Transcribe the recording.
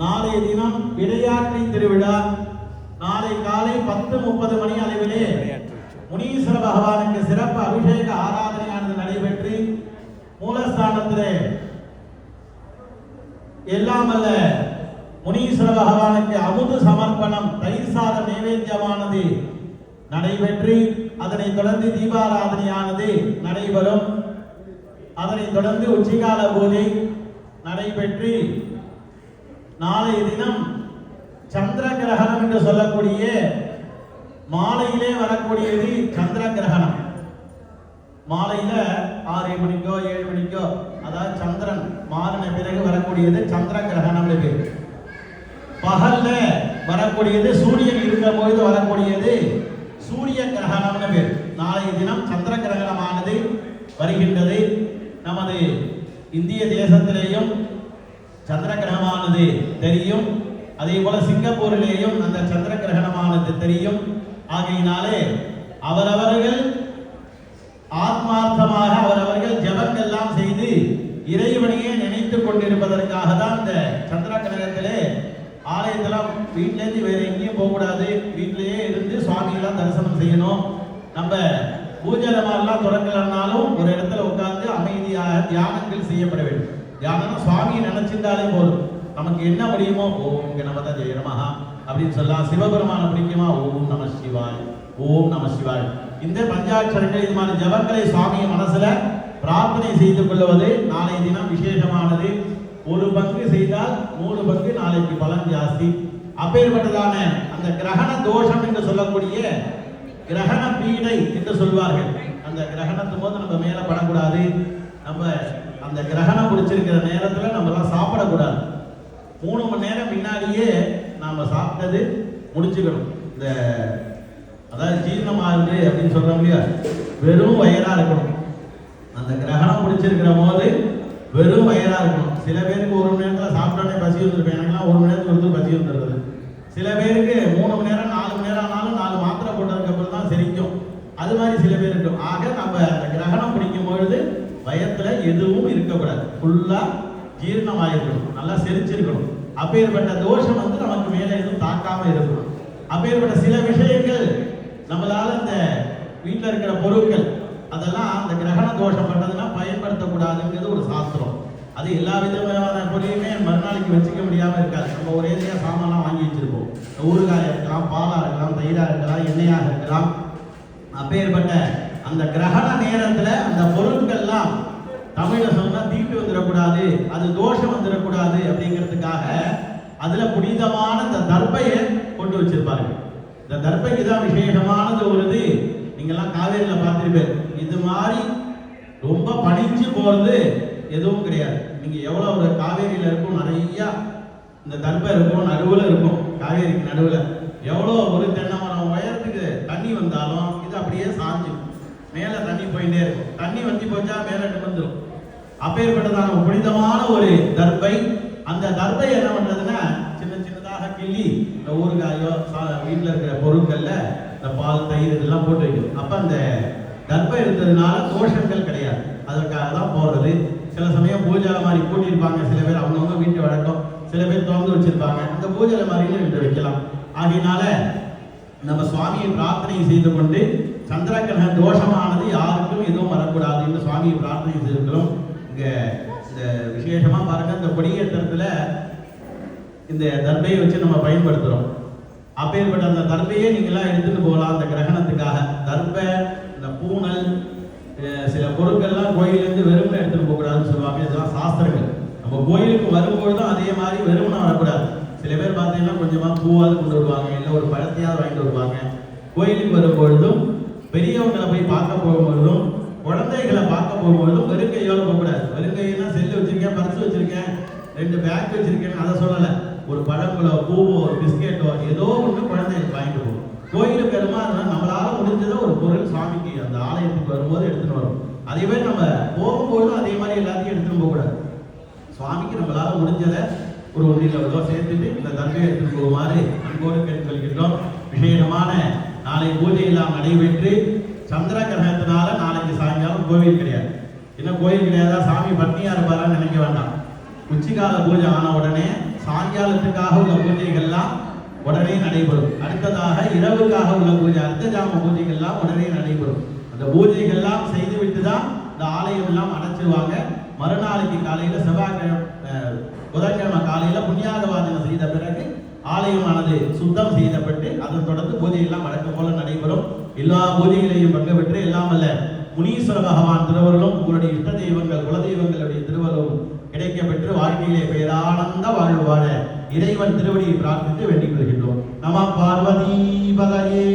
நாளைய தினம் விளையாட்டு திருவிழா நாளை காலை 10:30 மணி அளவிலே முனீஸ்வர பகவானுக்கு சிறப்பு அபிஷேக ஆராதனையானது நடைபெற்று மூலஸ்தானத்திலே எல்லாம் அல்ல முனீஸ்வர பகவானுக்கு அமுது சமர்ப்பணம் தயிர் சாத நைவேத்தியமானது நடைபெற்று அதனைத் தொடர்ந்து தீபாராதனையானது நடைபெறும். அதனைத் தொடர்ந்து உச்சிகால பூஜை நடைபெற்று நாளைய தினம் சந்திர கிரகணம் என்று சொல்லக்கூடிய மாலையிலே வரக்கூடியது சந்திர கிரகணம். மாலையில 6 மணிக்கோ 7 மணிக்கோ அதாவது சந்திரன் மாறின பிறகு வரக்கூடியது சந்திர கிரகணம். பகல்ல வரக்கூடியது சூரியன் இருக்கும் பொழுது வரக்கூடியது சூரிய கிரகணம்னு பேர். நாளைய தினம் சந்திர கிரகணமானது வருகின்றது. நமது இந்திய தேசத்திலேயும் சந்திர கிரகணமானது தெரியும். அதே போல சிங்கப்பூரிலேயும் அந்த சந்திர கிரகணமானது தெரியும். ஆகையினாலே அவரவர்கள் ஆத்மார்த்தமாக அவரவர்கள் ஜபங்கள்லாம் செய்து இறைவனையே நினைத்துக் கொண்டிருப்பதற்காக தான் இந்த சந்திர கிரகணத்திலே ஆலயத்தெல்லாம் வீட்டிலேருந்து வேற எங்கேயும் போகக்கூடாது, வீட்டிலேயே இருந்து சுவாமியெல்லாம் தரிசனம் செய்யணும். நம்ம பூஜனமாரெல்லாம் தொடங்கலன்னாலும் ஒரு இடத்துல உட்கார்ந்து அமைதியாக தியானங்கள் செய்யப்பட வேண்டும். தியானம் சுவாமியை நினைச்சிருந்தாலே போதும். நமக்கு என்ன முடியுமோ ஓம் கணபத ஜெய நமஹ அப்படின்னு சொல்லலாம். சிவபெருமான பிடிக்குமா ஓம் நம சிவாய் ஓம் நம சிவாய். இந்த பஞ்சாட்சரங்கள் இது மாதிரி ஜபங்களை சுவாமியை மனசுல பிரார்த்தனை செய்து கொள்வது நாளைய தினம் விசேஷமானது. ஒரு பங்கு செய்தால் 3 பங்கு நாளைக்கு பலன் ஜாஸ்தி. அப்பேற்பட்டதான அந்த கிரகண தோஷம் என்று சொல்லக்கூடிய கிரகண பீடை என்று சொல்வார்கள். அந்த கிரகணத்தும் போது நம்ம மேல படக்கூடாது. நம்ம அந்த கிரகணம் பிடிச்சிருக்கிற நேரத்துல நம்ம எல்லாம் சாப்பிடக்கூடாது. 3 மணி நேரம் முன்னாடியே நாம சாப்பிட்டது முடிச்சுக்கணும். இந்த அதாவது ஜீரணமாகுது அப்படின்னு சொல்றோம் இல்லையா, வெறும் வயிறா இருக்கணும். அந்த கிரகணம் பிடிச்சிருக்கிற போது வெறும் வயிறா இருக்கணும். சில பேருக்கு 1 மணி நேரத்துல சாப்பிட்டோன்னே பசி வந்துருப்பேன். எனக்குலாம் 1 மணி நேரத்துக்கு ஒருத்தர் பசி வந்துடுறது. சில பேருக்கு 3 மணி நேரம் 4 மணி நேரம் ஆனாலும் 4 மாத்திரை போட்டதுக்கு அப்புறம் தான் செரிக்கும். அது மாதிரி சில பேர் இருக்கும். ஆக நம்ம அந்த கிரகணம் பிடிக்கும் பொழுது வயத்துல எதுவும் இருக்கக்கூடாது. ஃபுல்லா ஜீரணமாயிருக்கணும், நல்லா செரிச்சிருக்கணும். அப்பேற்பட்ட தோஷம் நமக்கு மேல எதுவும் தாக்காம இருக்கணும். அப்பேற்பட்ட சில விஷயங்கள் நம்மளால இந்த வீட்டில் இருக்கிற பொருட்கள் அதெல்லாம் அந்த கிரகண தோஷம் பட்டதுன்னா பயன்படுத்தக்கூடாதுங்கிறது ஒரு சாஸ்திரம். அது எல்லா விதமான பொருளையுமே மறுநாளைக்கு வச்சுக்க முடியாம இருக்காது. நம்ம ஒரே சாமான்லாம் வாங்கி வச்சிருப்போம். ஊறுகாயா இருக்கலாம், பாலா இருக்கலாம், தயிரா இருக்கலாம், எண்ணெயாக இருக்கலாம். அப்பேற்பட்ட அந்த கிரகண நேரத்துல அந்த பொருட்கள்லாம் தமிழ்ல சொன்னா தீட்டு வந்துடக்கூடாது, அது தோஷம் வந்துடக்கூடாது அப்படிங்கிறதுக்காக அதுல புனிதமான இந்த தர்பையை கொண்டு வச்சிருப்பார்கள். இந்த தர்பைக்கு தான் விசேஷமானது ஒரு இது. நீங்கெல்லாம் காவேரியில பார்த்திருப்பேன். இது மாதிரி ரொம்ப பணிஞ்சு போறது எதுவும் கிடையாது. நீங்க எவ்வளவு ஒரு காவேரியில இருக்கும், நிறைய இந்த தர்பை இருக்கும், நடுவுல இருக்கும். காவேரிக்கு நடுவுல எவ்வளோ ஒரு தென்னை மரம் உயரத்துக்கு தண்ணி வந்தாலும் இது அப்படியே சாஞ்சு மேல தண்ணி போயிட்டே இருக்கும். தண்ணி வத்தி போச்சா மேல நிமிர்ந்துடும். அப்பேற்பட்டதான புனிதமான ஒரு தர்பை. அந்த தர்பை என்ன பண்றதுன்னா சின்ன சின்னதாக கிள்ளி இந்த ஊறுகாயோ வீட்டில் இருக்கிற பொருட்கள்ல இந்த பால் தயிர் இதெல்லாம் போட்டு வைக்கணும். அப்ப அந்த தர்பை இருந்ததுனால தோஷங்கள் கிடையாது. அதற்காக தான் போடுறது. சில சமயம் பூஜை மாதிரி கூட்டியிருப்பாங்க. சில பேர் அவங்கவுங்க வீட்டு வழக்கம், சில பேர் திறந்து வச்சிருப்பாங்க. அந்த பூஜை மாதிரியும் இன்று வைக்கலாம். ஆகையினால நம்ம சுவாமியை பிரார்த்தனை செய்து கொண்டு சந்திர கிரக தோஷமானது யாருக்கும் எதுவும் வரக்கூடாது என்று சுவாமியை பிரார்த்தனை செய்திருக்கிறோம். இங்க இந்த விசேஷமா பாருங்க, இந்த கொடியேற்றத்துல இந்த தர்பையை வச்சு நம்ம பயன்படுத்துறோம். அப்பேற்பட்ட அந்த தர்பையை நீங்களாம் எடுத்துட்டு போகலாம். அந்த கிரகணத்துக்காக தர்பை, இந்த பூனல், சில பொருட்கள்லாம் கோயிலிருந்து வெறுமனை எடுத்துட்டு போகக்கூடாதுன்னு சொல்லுவாங்க. இதெல்லாம் சாஸ்திரங்கள். நம்ம கோயிலுக்கு வரும்பொழுதும் அதே மாதிரி வெறுமனை வரக்கூடாது. சில பேர் பார்த்தீங்கன்னா கொஞ்சமா பூவாவது கொண்டு வருவாங்க, இல்லை ஒரு பழத்தையாவது வாங்கிட்டு வருவாங்க. கோயிலுக்கு வரும்பொழுதும் பெரியவங்களை போய் பார்க்க போகும்பொழுதும் குழந்தைகளை பார்க்க போகும்பொழுதும் வெறுங்கையோடு போகக்கூடாது. வெறுங்கைன்னா செல்லு வச்சிருக்கேன், பர்ஸ் வச்சிருக்கேன், 2 பேக் வச்சிருக்கேன்னு அதை சொல்லலை. ஒரு பழங்களோ பூவோ ஒரு பிஸ்கெட்டோ ஏதோ ஒன்று குழந்தைகளுக்கு வாங்கிட்டு போகும். கோயிலுக்கு வருமா அதனால நம்மளால முடிஞ்சதை ஒரு பொருள் சுவாமிக்கு அந்த ஆலயத்துக்கு வரும்போது எடுத்துன்னு வரும். அதே மாதிரி நம்ம போகும்போதும் அதே மாதிரி எல்லாத்தையும் எடுத்துன்னு போகக்கூடாது. சுவாமிக்கு நம்மளால முடிஞ்சதை ஒரு ஒன்றில் எவ்வளோ சேர்த்துட்டு இந்த தர்பையை எடுத்துட்டு போகுமாறு அன்போடு கேட்டுக்கொள்கின்றோம். விசேஷமான நாளை பூஜை எல்லாம் நடைபெற்று சந்திர கிரகத்தினால நாளைக்கு சாயங்காலம் கோவில் கிடையாது. இன்னும் கோயில் கிடையாதா, சாமி பட்னியா இருப்பாரான்னு நினைக்க வேண்டாம். உச்சிகால பூஜை ஆன உடனே சாயங்காலத்துக்காக உள்ள பூஜைகள்லாம் உடனே நடைபெறும். அடுத்ததாக இரவுக்காக உள்ள பூஜை, அர்த்த ஜாம பூஜைகள்லாம் உடனே நடைபெறும். அந்த பூஜைகள்லாம் செய்துவிட்டு தான் இந்த ஆலயம் எல்லாம் அடைச்சிருவாங்க. மறுநாளைக்கு காலையில புதன்கிழமை காலையில புண்ணியாக வாசனை செய்த பிறகு ஆலயமானது சுத்தம் செய்யப்பட்டு அதன் தொடர்ந்து பூஜை எல்லாம் வழக்கம் போல நடைபெறும். எல்லா பூஜைகளையும் பங்கு பெற்று எல்லாம் அல்ல முனீஸ்வர பகவான் திருவருளும் உங்களுடைய இஷ்ட தெய்வங்கள் குலதெய்வங்களுடைய திருவருளும் கிடைக்க பெற்று வாழ்க்கையிலே பேரானந்த வாழ்வு வாழ இறைவன் திருவடியை பிரார்த்தித்து வேண்டிக் கொள்கின்றோம். நம பார்வதி பதையே.